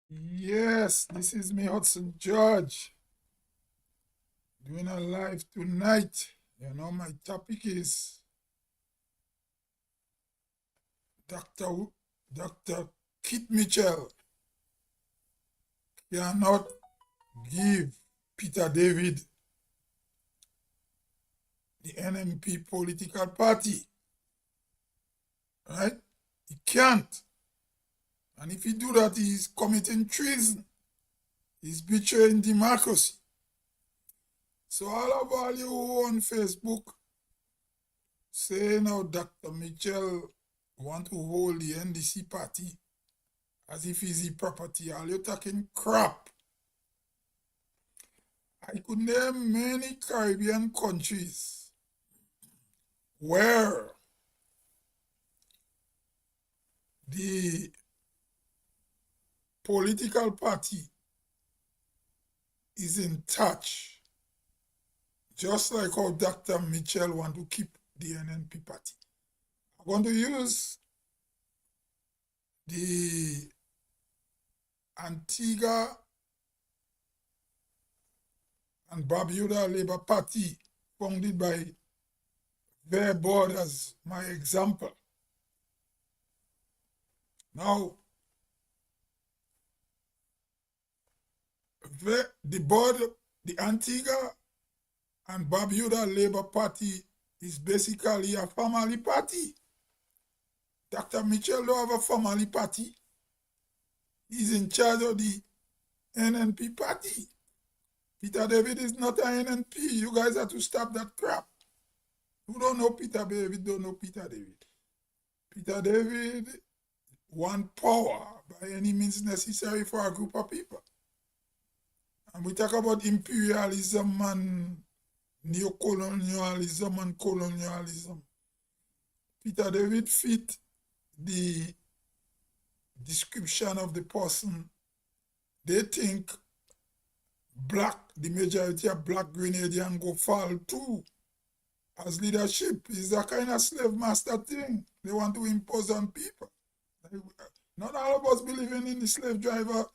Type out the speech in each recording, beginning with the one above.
Yes, this is me, Hudson George, doing a live tonight. My topic is Dr. Dr. Kit Mitchell cannot give Peter David the NNP political party, right? He can't. And if he do that, he's committing treason. He's betraying democracy. So all you on Facebook saying how Dr. Mitchell want to hold the NDC party as if it's his property, all you talking crap. I could name many Caribbean countries where the political party is in touch, just like how Dr. Mitchell want to keep the NNP party. I'm going to use the Antigua and Barbuda Labour Party, founded by their board, as my example. Now, the board, the Antigua and Barbuda Labour Party is basically a family party. Dr. Mitchell don't have a family party. He's in charge of the NNP party. Peter David is not an NNP. You guys have to stop that crap. Who don't know Peter David don't know Peter David. Peter David want power by any means necessary for a group of people. And we talk about imperialism and neocolonialism and colonialism. Peter David fit the description of the person. They think the majority of black Grenadian go fall too as leadership. Is a kind of slave master thing they want to impose on people. Not all of us believing in the slave driver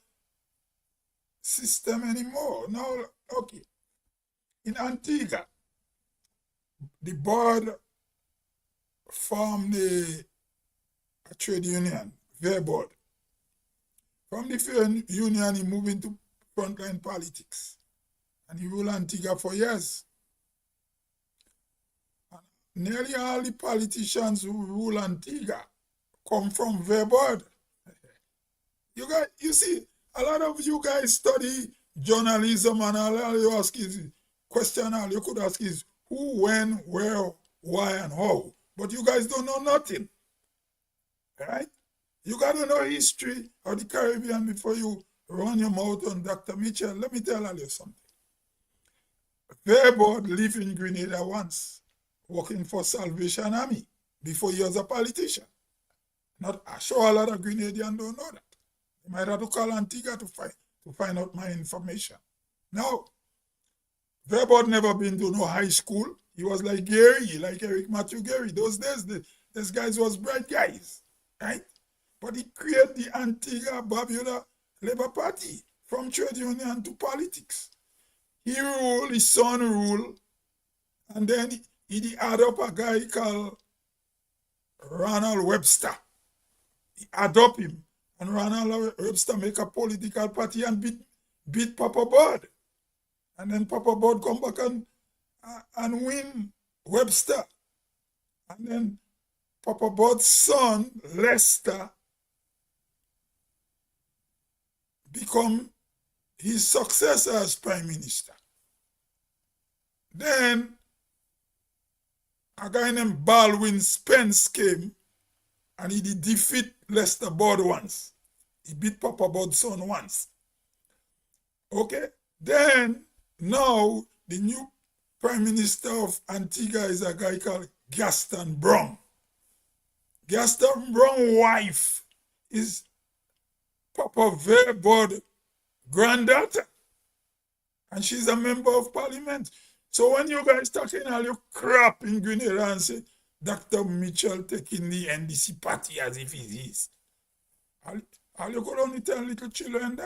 system anymore. Now, okay. In Antigua, the board formed a trade union, their board. From the trade union, he moved into frontline politics. And he ruled Antigua for years. And nearly all the politicians who rule Antigua come from their board. You see, a lot of you guys study journalism, and all you ask is question, all you could ask is who, when, where, why, and how. But you guys don't know nothing. Right? You got to know history of the Caribbean before you run your mouth on Dr. Mitchell. Let me tell you something. Their board lived in Grenada once, working for Salvation Army before he was a politician. I'm sure a lot of Grenadians don't know that. You might have to call Antigua to find out my information. No. Their board never been to no high school. He was like Gary, like Eric Matthew Gary. Those days, these guys was bright guys, right? But he created the Antigua Barbuda Labour Party from trade union to politics. He ruled, his son ruled, and then he add up a guy called Ronald Webster. He add up him, and Ronald Webster make a political party and beat Papa Bud. And then Papa Bud come back and win Webster. And then Papa Bud's son, Lester, become his successor as prime minister. Then a guy named Baldwin Spence came and he did defeat Lester Bud once. He beat Papa Bud's son once. Okay? Then now the new prime minister of Antigua is a guy called Gaston Brown. Gaston Brown's wife is Papa Verbod granddaughter. And she's a member of parliament. So when you guys talking all your crap in Grenada and say Dr. Mitchell taking the NDC party as if it is, And you could only tell little children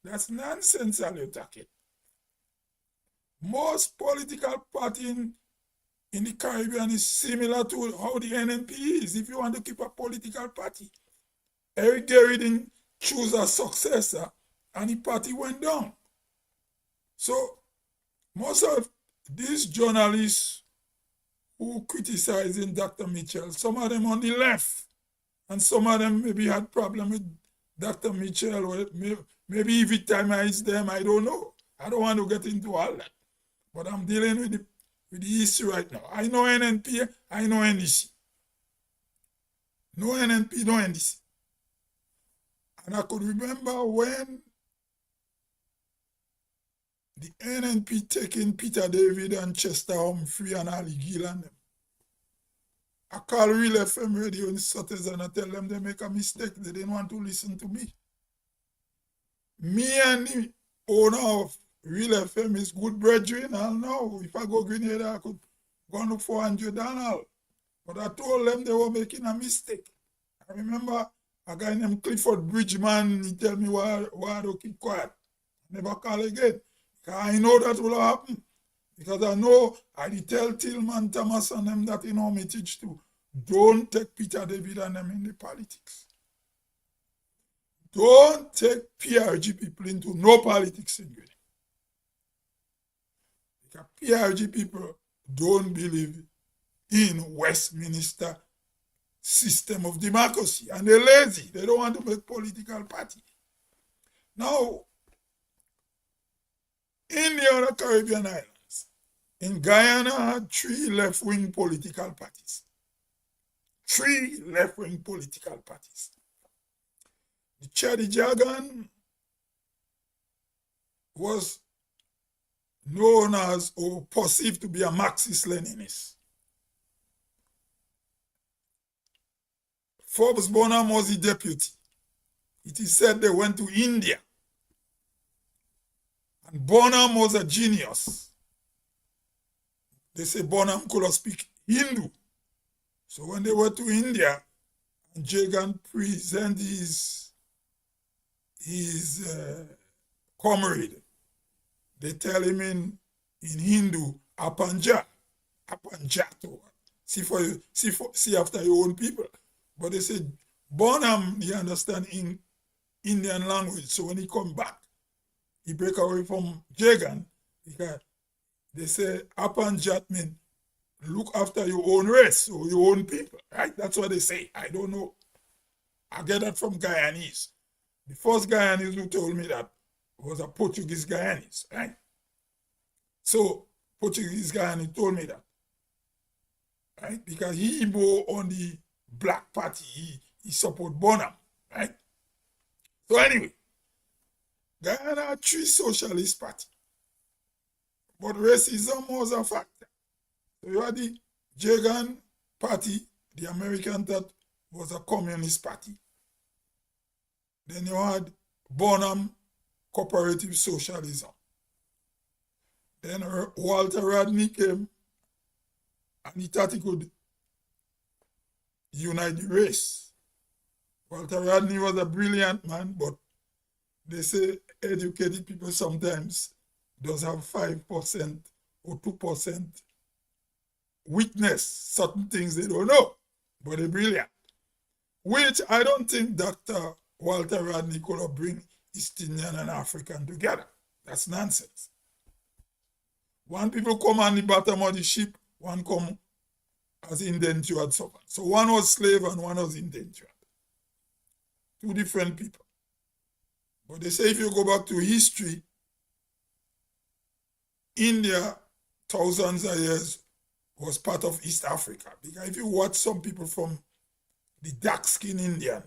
that's nonsense all you're talking. Most political party in the Caribbean is similar to how the NNP is. If you want to keep a political party, Eric Gary didn't choose a successor and the party went down. So most of these journalists who criticizing Dr. Mitchell, some of them on the left, and some of them maybe had problem with Dr. Mitchell, or maybe victimize them, I don't know. I don't want to get into all that. But I'm dealing with the issue right now. I know NNP, I know NDC. No NNP, no NDC. And I could remember when the NNP taking Peter David and Chester Humphrey and Ali Gill and them. I call Real FM radio in Sotters and I tell them they make a mistake. They didn't want to listen to me. Me and the owner of Real FM is good brethren. I know if I go Grenada, I could go and look for $100. But I told them they were making a mistake. I remember a guy named Clifford Bridgman, he tell me why to keep quiet. Never call again. I know that will happen. Because I know I did tell Tillman, Thomas and them that me teach too. Don't take Peter David and them in the politics. Don't take PRG people into no politics in Guinea. Because PRG people don't believe in Westminster system of democracy. And they're lazy. They don't want to make political party. Now, in the other Caribbean islands, in Guyana had 3 left-wing political parties. 3 left-wing political parties. The Chadi Jagan was known as or perceived to be a Marxist-Leninist. Forbes Bonham was the deputy. It is said they went to India. And Bonham was a genius. They say Bonham could speak Hindu. So when they went to India, and Jagan presented his comrade, they tell him in Hindu, Apanja, Apanjato. See after your own people. But they said Bonham, he understand in Indian language. So when he come back, he break away from Jagan, because they say Apanjat mean look after your own race or your own people, right? That's what they say. I don't know. I get that from Guyanese. The first Guyanese who told me that was a Portuguese Guyanese, right? So Portuguese Guyanese told me that, right? Because he more on the black party, he support Bonham, right? So anyway, Guyana had 3 socialist parties, but racism was a factor. So you had the Jagan party, the American that was a communist party. Then you had Bonham cooperative socialism. Then Walter Rodney came and he thought he could unite the race. Walter Rodney was a brilliant man, but they say educated people sometimes does have 5% or 2% weakness, certain things they don't know, but they're brilliant. Which I don't think Dr. Walter Rodney could have bring East Indian and African together. That's nonsense. One people come on the bottom of the ship, one come as indentured servant. So one was slave and one was indentured. 2 different people. But they say if you go back to history, India, thousands of years, was part of East Africa. Because if you watch some people from the dark-skinned Indian,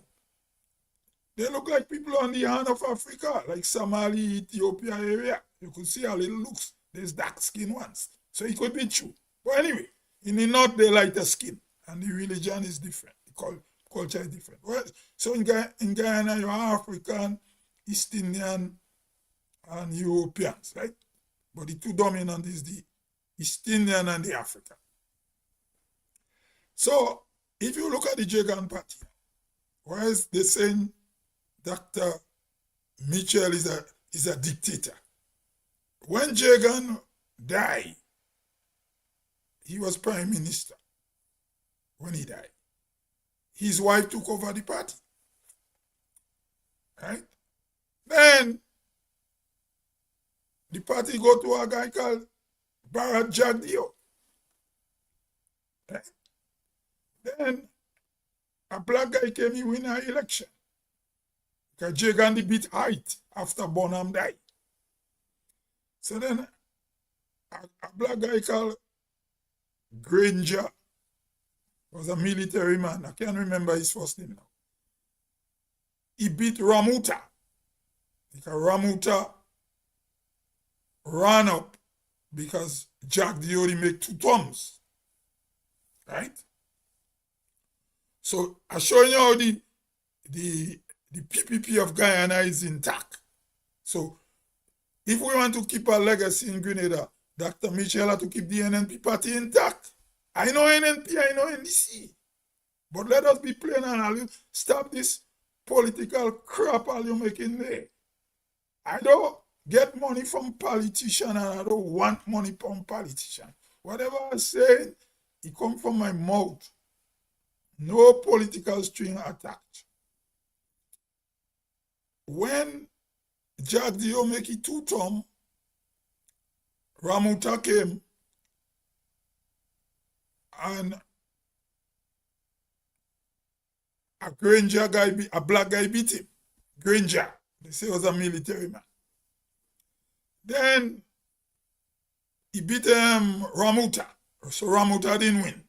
they look like people on the horn of Africa, like Somali, Ethiopia area. You could see how it looks. There's dark-skinned ones. So it could be true. But anyway, in the north, they lighter skin. And the religion is different. The culture is different. Well, so in Guyana, you are African, East Indian, and Europeans, right? But the 2 dominant is the East Indian and the African. So if you look at the Jagan party, whereas they're saying Dr. Mitchell is a dictator. When Jagan died, he was prime minister when he died. His wife took over the party. Right? Then the party go to a guy called Bharat Jagdeo. Right? Then a black guy came in win an election. Because Jagan beat Height after Bonham died. So then a black guy called Granger was a military man. I can't remember his first name now. He beat Ramuta. Because Ramuta ran up because Jack Diori make 2 terms. Right? So I'm showing you how the PPP of Guyana is intact. So if we want to keep our legacy in Grenada, Dr. Mitchell had to keep the NNP party intact. I know NNP, I know NDC. But let us be plain and I'll stop this political crap all you're making there. I don't get money from politicians and I don't want money from politicians. Whatever I say, it comes from my mouth. No political string attached. When Jack Dio make it 2 term, Ramuta came and a Granger guy, a black guy beat him. Granger, they say he was a military man. Then he beat Ramuta. So Ramuta didn't win.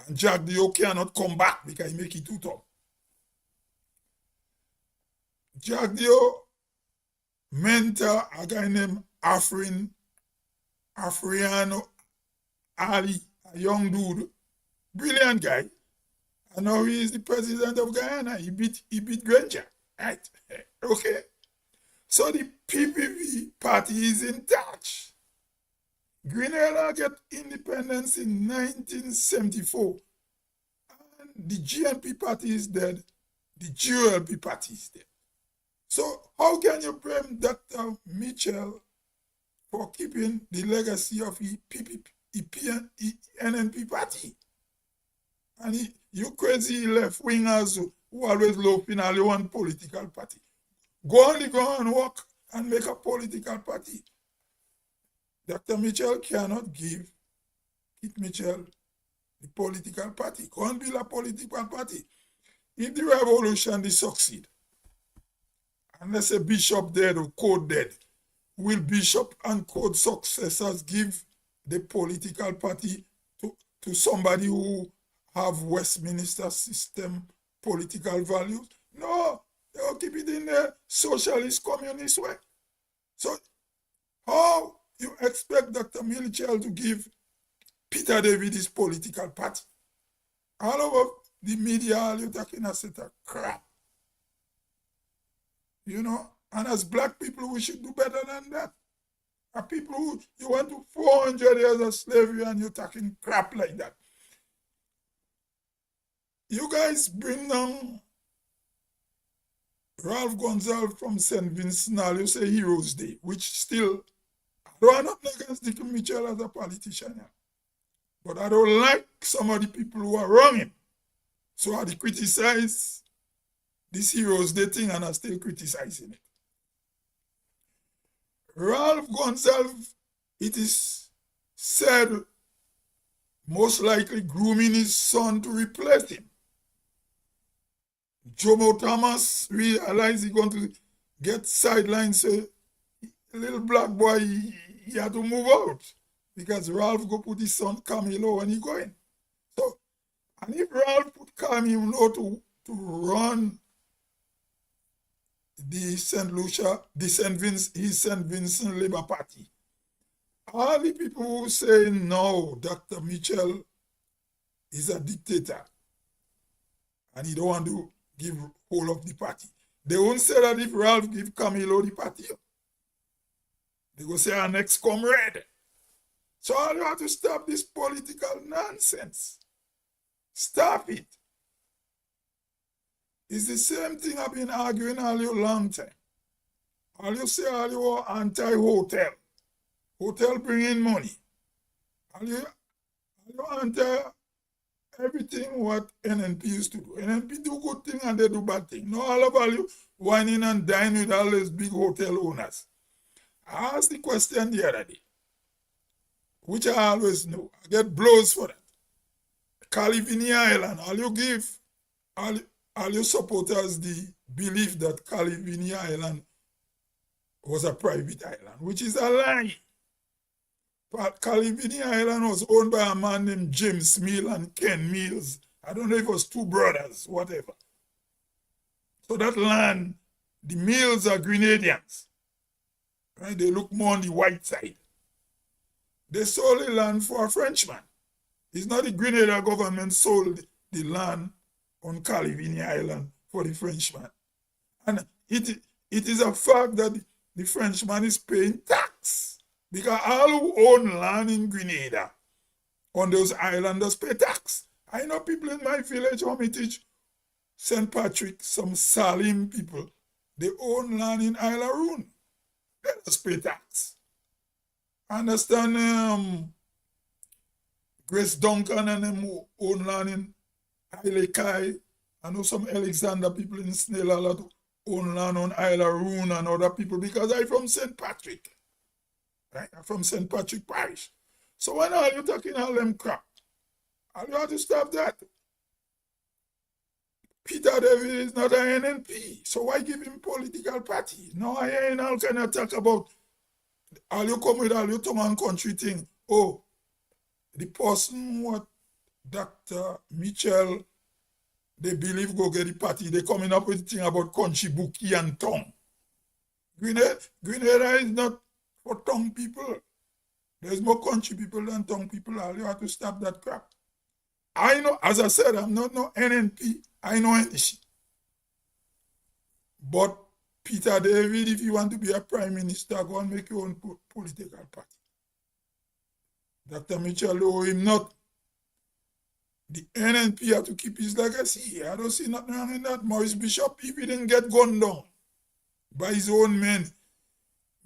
And Jack Dio cannot come back because he make it 2 term. Jack Dio mentor a guy named Afriano Ali, a young dude, brilliant guy. And now he is the president of Guyana. He beat Granger. Right? Okay. So the PPP party is in touch. Grenada get independence in 1974. And the GNP party is dead. The GLP party is dead. So how can you blame Dr. Mitchell for keeping the legacy of the NNP party? And you crazy left-wingers who always love in only one political party. Go on the ground and work and make a political party. Dr. Mitchell cannot give Kit Mitchell the political party. Go and build a political party. If the revolution they succeed, unless a bishop dead or code dead, will bishop and code successors give the political party to somebody who have Westminster system political values? No, they'll keep it in the socialist communist way. So how you expect Dr. Mitchell to give Peter David his political party? All over the media, all you're talking a set of crap. You know, and as black people, we should do better than that. Are people who, you went to 400 years of slavery and you're talking crap like that. You guys bring down Ralph Gonzalez from St. Vincent, you say Heroes Day, which still, though I'm not against Dick Mitchell as a politician, but I don't like some of the people who are wrong him. So I criticize this Heroes Day thing and I'm still criticizing it. Ralph Gonzalez, it is said, most likely grooming his son to replace him. Jomo Thomas realized he's going to get sidelined, so little black boy, he had to move out because Ralph go put his son Camilo when he going. So, and if Ralph put Camilo to run the St. Lucia, his St. Vincent Labour Party, all the people who say no, Dr. Mitchell is a dictator and he don't want to give whole of the party. They won't say that if Ralph give Camilo the party. They go say our next comrade. So all you have to stop this political nonsense. Stop it. It's the same thing I've been arguing all your long time. All you say all you are anti-hotel. Hotel bring in money. All you anti everything what NNP used to do. NNP do good thing and they do bad thing. No all of you whining and dining with all these big hotel owners. I asked the question the other day, which I always know. I get blows for that. Calivini Island, all you supporters the belief that Calivini Island was a private island, which is a lie. But Calivini Island was owned by a man named James Mill and Ken Mills. I don't know if it was two brothers, whatever. So that land, the Mills are Grenadians. Right? They look more on the white side. They sold the land for a Frenchman. It's not the Grenada government sold the land on Calivini Island for the Frenchman. And it is a fact that the Frenchman is paying tax. Because all who own land in Grenada on those islanders pay tax. I know people in my village, Hermitage, St. Patrick, some Salim people, they own land in Isle of Roon. They just pay tax. I understand Grace Duncan and them who own land in Isle Kai. I know some Alexander people in Snail Island own land on Isle of Roon and other people because I'm from St. Patrick. Right? I'm from St. Patrick Parish. So when are you talking all them crap? All you have to stop that. Peter David is not an NNP. So why give him political party? No, I ain't all kind of talk about all you come with all your tongue and country thing. Oh, the person what Dr. Mitchell, they believe go get the party. They coming up with thing about country bookie and tongue. Grenada is not for tongue people. There's more country people than tongue people. All you have to stop that crap. I know, as I said, I'm not no NNP. I know NDC. But Peter David, if you want to be a prime minister, go and make your own political party. Dr. Mitchell, though him not. The NNP have to keep his legacy. I don't see nothing wrong in that. Maurice Bishop, if he didn't get gunned down by his own men,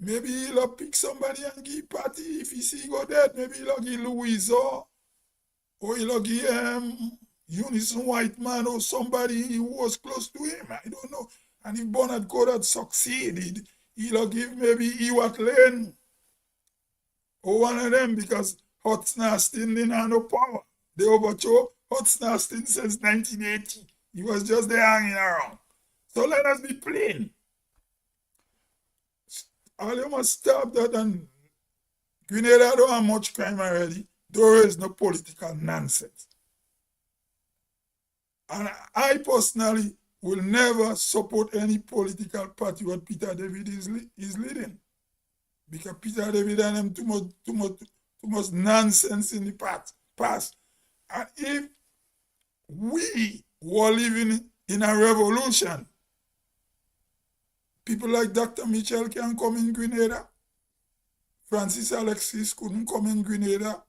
maybe he'll pick somebody and give party. If he see he go dead, maybe he'll give Louis or he'll give Unison White Man or somebody who was close to him. I don't know. And if Bernard Goddard succeeded, he'll give maybe Ewart Lane or one of them because Hotz-Nastin didn't have no power. They overthrew Hotz-Nastin since 1980. He was just there hanging around. So let us be plain. All you must stop that, and Grenada don't have much crime already. There is no political nonsense. And I personally will never support any political party what Peter David is leading. Because Peter David and them too much nonsense in the past. And if we were living in a revolution, people like Dr. Mitchell can come in Grenada. Francis Alexis couldn't come in Grenada.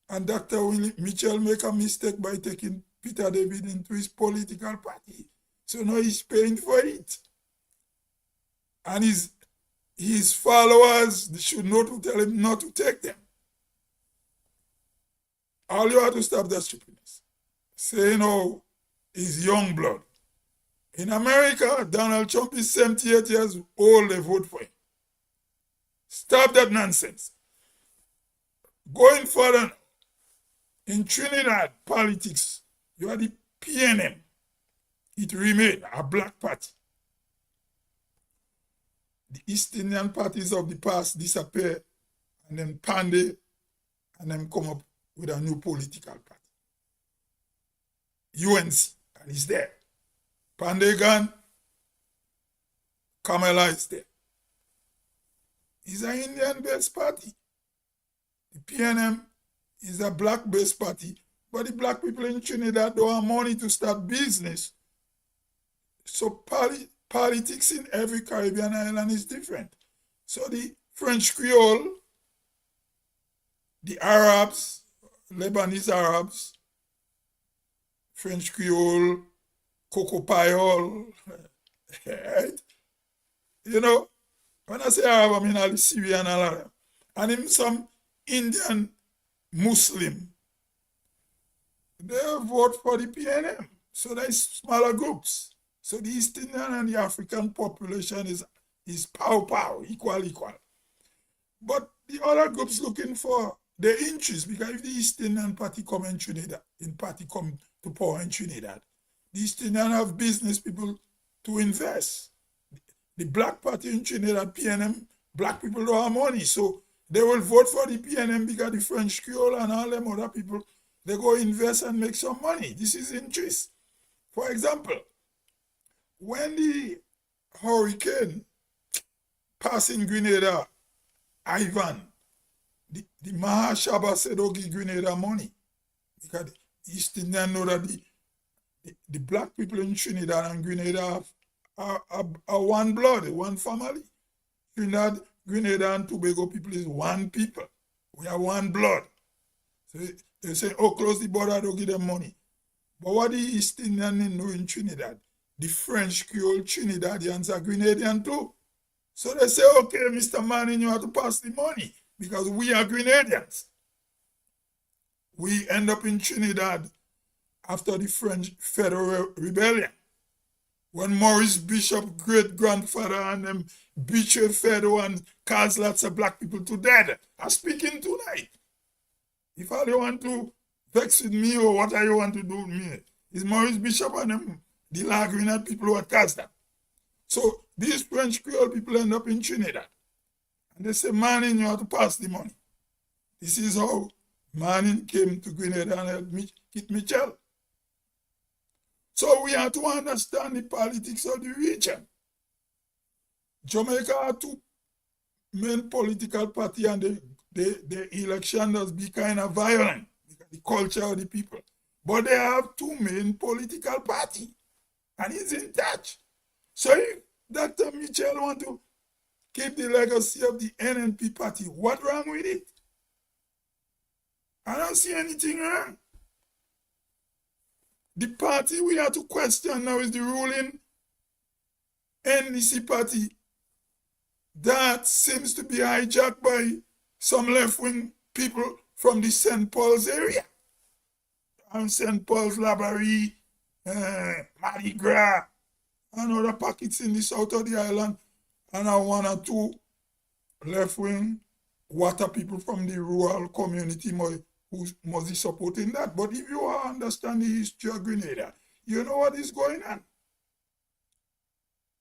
And Dr. Mitchell make a mistake by taking Peter David into his political party. So now he's paying for it. And his followers should know to tell him not to take them. All you have to stop that stupidness. Say, no, he's young blood. In America, Donald Trump is 78 years old, they vote for him. Stop that nonsense. Going further, in Trinidad politics, you are the PNM. It remained a black party. The East Indian parties of the past disappear, and then Pandey and them come up with a new political party. UNC, and it's there. Pandey gone, Kamala is there. It's an Indian-based party. The PNM is a black-based party, but the black people in Trinidad don't have money to start business. So politics in every Caribbean island is different. So the French Creole, the Arabs, Lebanese Arabs, French Creole, cocoa pie, right? You know, when I say Arab, I mean all the Syrian and all of them. And even some Indian Muslim, they vote for the PNM. So there's smaller groups. So the East Indian and the African population is pow, equal. But the other groups looking for their interest, because if the East Indian party come in Trinidad, party come to power in Trinidad, the East Indian have business people to invest. The black party in Trinidad, PNM, black people don't have money. So they will vote for the PNM because the French Creole and all them other people, they go invest and make some money. This is interest. For example, when the hurricane passing Grenada, Ivan, the Mahashaba said, "Oh, give Grenada money." Because the East Indian know that the black people in Trinidad and Grenada are one blood, one family. Trinidad, Grenada, and Tobago people is one people. We are one blood. So they say, "Oh, close the border, don't give them money." But what the East Indian know in Trinidad, the French Creole Trinidadians are Grenadian too. So they say, "Okay, Mr. Manning, you have to pass the money because we are Grenadians." We end up in Trinidad after the French Federal Rebellion, when Maurice Bishop, great-grandfather, and them betrayed Federal and caused lots of black people to death. I'm speaking tonight. If all you want to vex with me or what you want to do with me, is Maurice Bishop and them, the Lagrange people who had caused that. So these French Creole people end up in Trinidad. And they say, "Manning, you have to pass the money." This is how Manning came to Grenada and helped Kit Mitchell. So we have to understand the politics of the region. Jamaica have two main political parties, and the election does be kind of violent because the culture of the people. But they have two main political parties, and he's in touch. So if Dr. Mitchell want to keep the legacy of the NNP party, what's wrong with it? I don't see anything wrong. The party we have to question now is the ruling NDC party that seems to be hijacked by some left-wing people from the St. Paul's area. And St. Paul's, Labary, Mardi Gras, and other pockets in the south of the island, and one or two left-wing water people from the rural community who must be supporting that. But if you understand the history of Grenada, you know what is going on.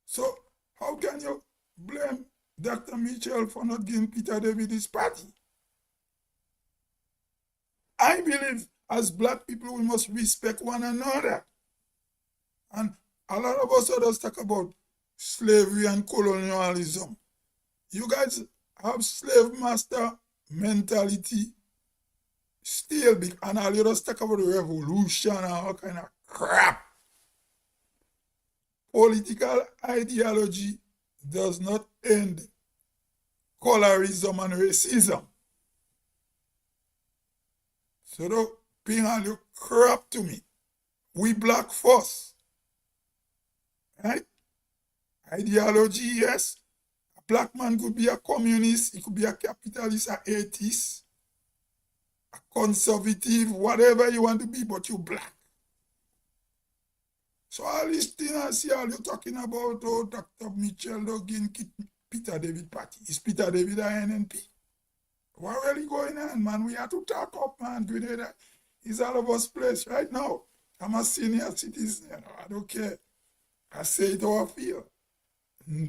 So how can you blame Dr. Mitchell for not giving Peter David his party? I believe as black people, we must respect one another. And a lot of us others talk about slavery and colonialism. You guys have slave master mentality still big, and all you just talk about the revolution and all kind of crap. Political ideology does not end colorism and racism. So don't bring all your crap to me. We black first. Right? Ideology, yes. A black man could be a communist, he could be a capitalist, an atheist, a conservative, whatever you want to be, but you black. So all these things I see all you talking about, oh, Dr. Mitchell Duggan, Peter David party. Is Peter David a NNP? What really going on, man? We have to talk up, man. Grenada is all of us place right now. I'm a senior citizen, you know, I don't care. I say it how I feel.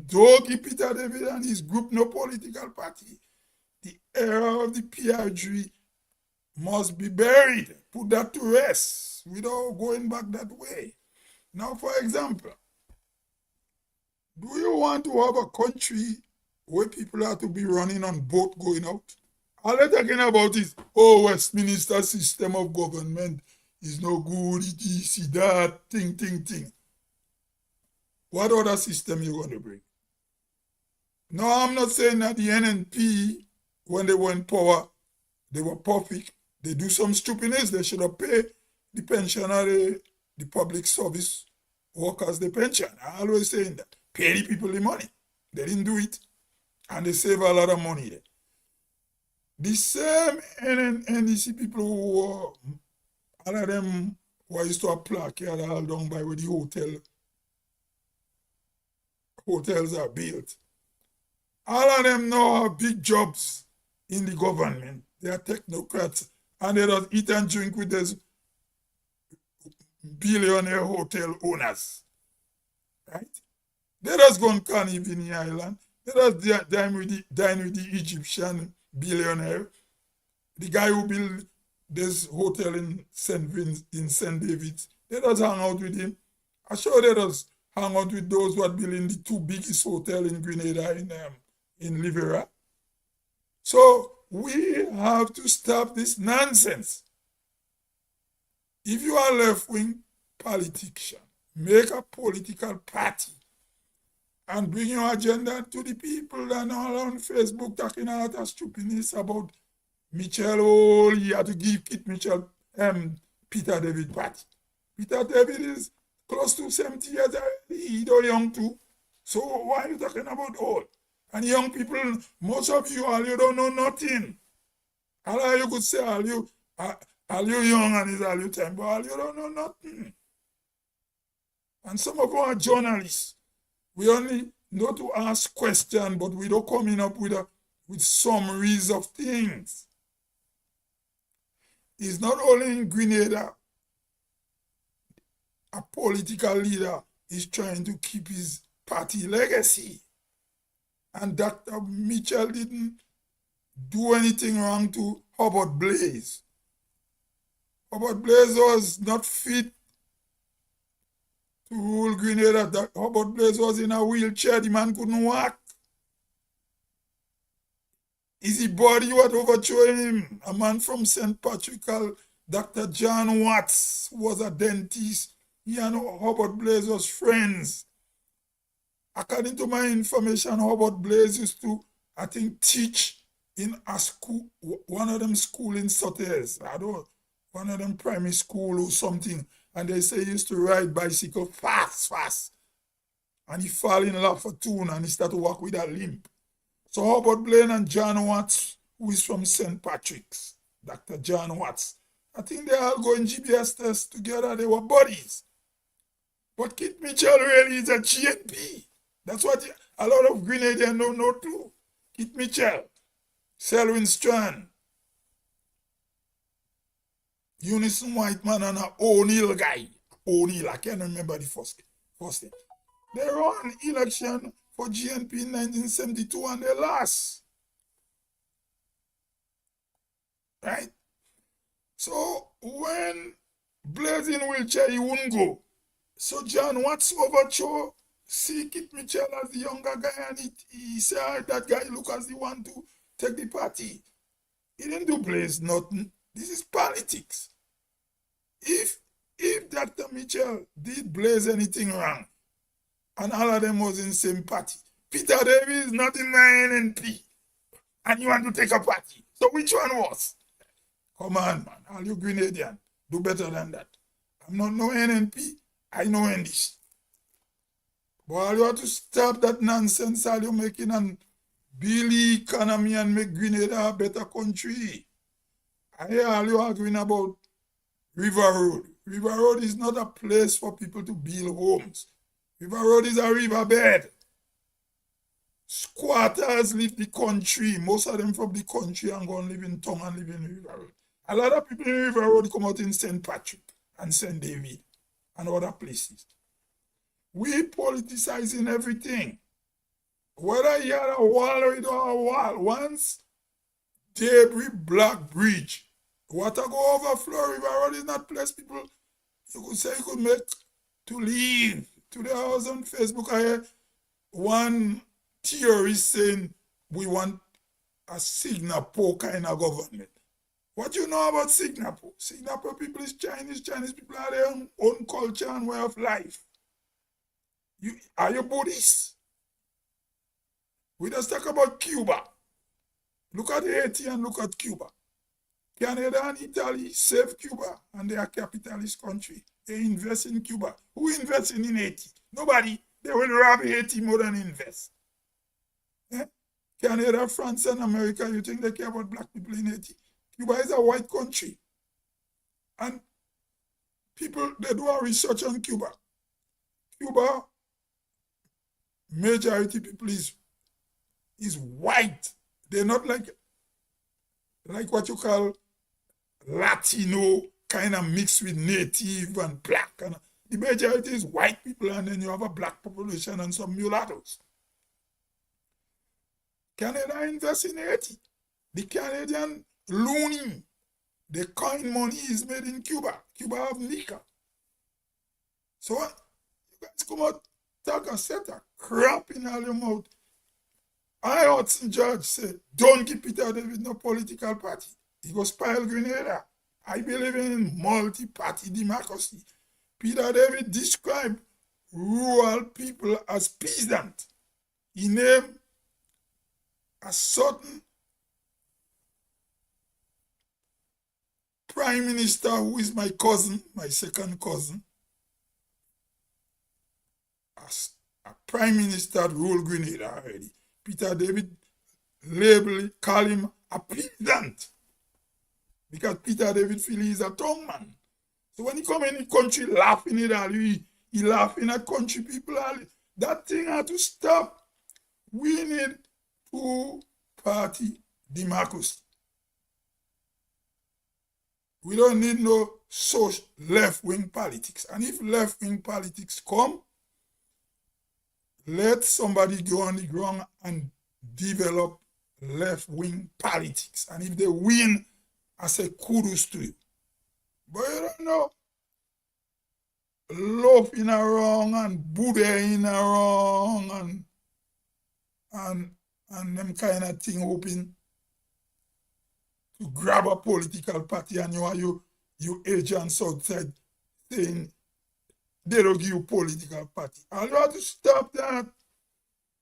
Don't give Peter David and his group no political party. The era of the PRG must be buried. Put that to rest without going back that way. Now, for example, do you want to have a country where people have to be running on boat going out? All they're talking about is, oh, Westminster system of government is no good, it is that, thing. What other system you going to bring? No, I'm not saying that the NNP, when they were in power, they were perfect. They do some stupidness. They should have paid the pensioner the public service workers the pension. I always saying that. Pay the people the money. They didn't do it. And they save a lot of money there. The same NDC people who were, all of them who used to apply here all down by where the hotels are built. All of them now have big jobs in the government. They are technocrats. And they just eat and drink with those billionaire hotel owners. Right? They just go and carnival in the island. They just dine with the Egyptian billionaire. The guy who built this hotel in St. David's. They just hang out with him. I'm sure they just hang out with those who are building the two biggest hotels in Grenada in Livera. So we have to stop this nonsense. If you are left-wing politician, make a political party and bring your agenda to the people that are on Facebook talking a lot of stupidness about Mitchell. Oh, you have to give Kit Mitchell Peter David party. Peter David is close to 70 years already. He's young too. So why are you talking about old? And young people, most of you, all you don't know nothing. All you could say, all you young and is all you time, but all you don't know nothing. And some of our journalists, we only know to ask questions, but we don't coming up with summaries of things. It's not only in Grenada, a political leader is trying to keep his party legacy. And Dr. Mitchell didn't do anything wrong to Hubert Blaise. Hubert Blaise was not fit to rule Grenada. Hubert Blaise was in a wheelchair. The man couldn't walk. Is the body what overthrew him? A man from St. Patrick called Dr. John Watts, who was a dentist. He and Hubert Blaise was friends. According to my information, Hubert Blaise used to, I think, teach in a school, one of them school in Sotters. I don't know, one of them primary school or something. And they say he used to ride bicycle fast. And he fall in love for tune and he started to walk with a limp. So Hubert Blaine and John Watts, who is from St. Patrick's, Dr. John Watts, I think they all go in GBS test together. They were buddies. But Kit Mitchell really is a GNP. That's what a lot of Grenadians don't know too. Kit Mitchell, Selwyn Strand, Unison Whiteman, and an O'Neill guy. O'Neill, I can't remember the first name. They won election for GNP in 1972 and they lost. Right? So when Blaise in wheelchair, he wouldn't go. So John Watts overthrew, see Kit Mitchell as the younger guy, and he said that guy look as the one to take the party. He didn't do Blaise nothing. This is politics. If Dr. Mitchell did Blaise anything wrong, and all of them was in the same party, Peter David is not in my NNP, and you want to take a party. So which one was? Come on, man. All you Grenadian, do better than that. I'm not no NNP. I know English. But all you have to stop that nonsense all you're making and build the economy and make Grenada a better country. I hear all you arguing about River Road. River Road is not a place for people to build homes. River Road is a riverbed. Squatters leave the country. Most of them from the country and go and live in town and live in River Road. A lot of people in River Road come out in St. Patrick and St. David and other places. We politicizing everything. Whether you have a wall or you don't have a wall. Once Debris Black Bridge, water go overflow, River Road is not place people, you could say you could make to leave. Today I was on Facebook, I heard one theorist saying we want a Singapore kind of government. What you know about Singapore? Singapore people is Chinese. Chinese people have their own culture and way of life. Are you Buddhist? We just talk about Cuba. Look at Haiti and look at Cuba. Canada and Italy save Cuba and they are capitalist country. They invest in Cuba. Who invests in Haiti? Nobody. They will rob Haiti more than invest. Eh? Canada, France, and America, you think they care about black people in Haiti? Cuba is a white country. And people, they do a research on Cuba. Cuba, majority people is white. They're not like what you call Latino, kind of mixed with native and black. And the majority is white people, and then you have a black population and some mulattoes. Canada invests in Haiti. The Canadian loonie, the coin money is made in Cuba. Cuba have nickel. So you guys come out, talk a set of crap in all your mouth. I heard some judge say, don't give Peter David no political party. He goes spoil Grenada. I believe in multi-party democracy. Peter David described rural people as peasant. He named a certain prime minister who is my cousin, my second cousin. As a prime minister ruled Grenada already. Peter David call him a peasant. Because Peter David feel he's a tongue man. So when he come in the country laughing at all, he laughing at country people. That thing had to stop. We need two-party democracy. We don't need no social left-wing politics. And if left-wing politics come, let somebody go on the ground and develop left-wing politics. And if they win, I say kudos to you. But you don't know, loafing around and Buddha-ing around and them kind of thing, hoping to grab a political party, and you agents outside saying they don't give you political party. All you have to stop that.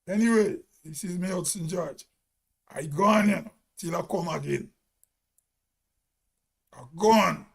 Anyway, this is me, Hudson George. I gone, till I come again. I gone.